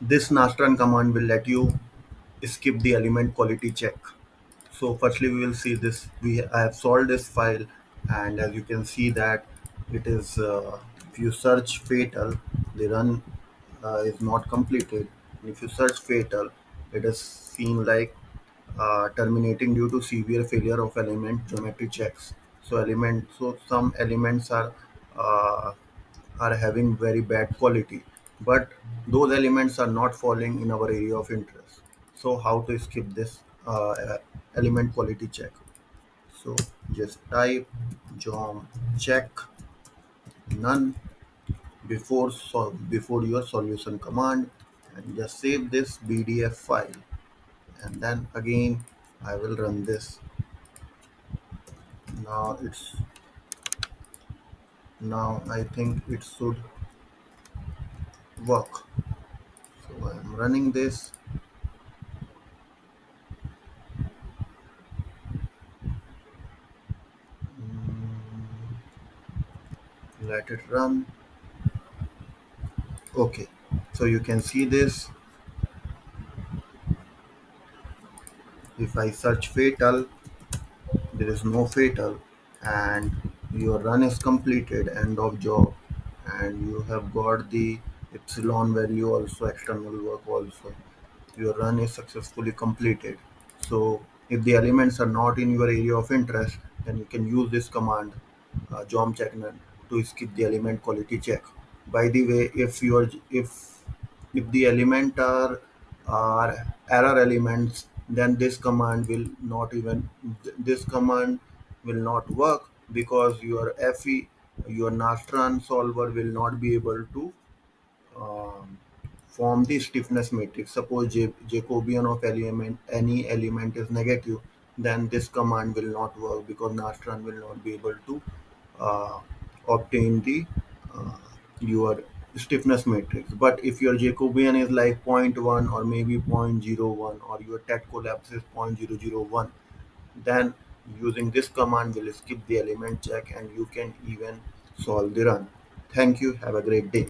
This Nastran command will let you skip the element quality check. So firstly we will see this. I have solved this file, and as you can see that it is if you search fatal, the run is not completed. If you search fatal, it is seen like terminating due to severe failure of element geometry checks. So some elements uh, are having very bad quality, but those elements are not falling in our area of interest. So how to skip this element quality check? So just type geom check none before your solution command, and just save this bdf file, and then again I will run this. Now I think it should work. So I'm running this. Let it run. Okay, so you can see this. If I search fatal, there is no fatal, and your run is completed, end of job, and you have got the epsilon value also, external work also. Your run is successfully completed. So if the elements are not in your area of interest, then you can use this command, jom check none, to skip the element quality check. By the way, if the element are error elements, then this command will not work, because your FE, your Nastran solver will not be able to um, form the stiffness matrix. Suppose Jacobian of any element is negative, then this command will not work, because Nastran will not be able to uh, obtain the uh, your stiffness matrix. But if your Jacobian is like zero point 0.1 or maybe zero point 0.01, or your TET collapse is 0.001, then using this command will skip the element check, and you can even solve the run. Thank you. Have a great day.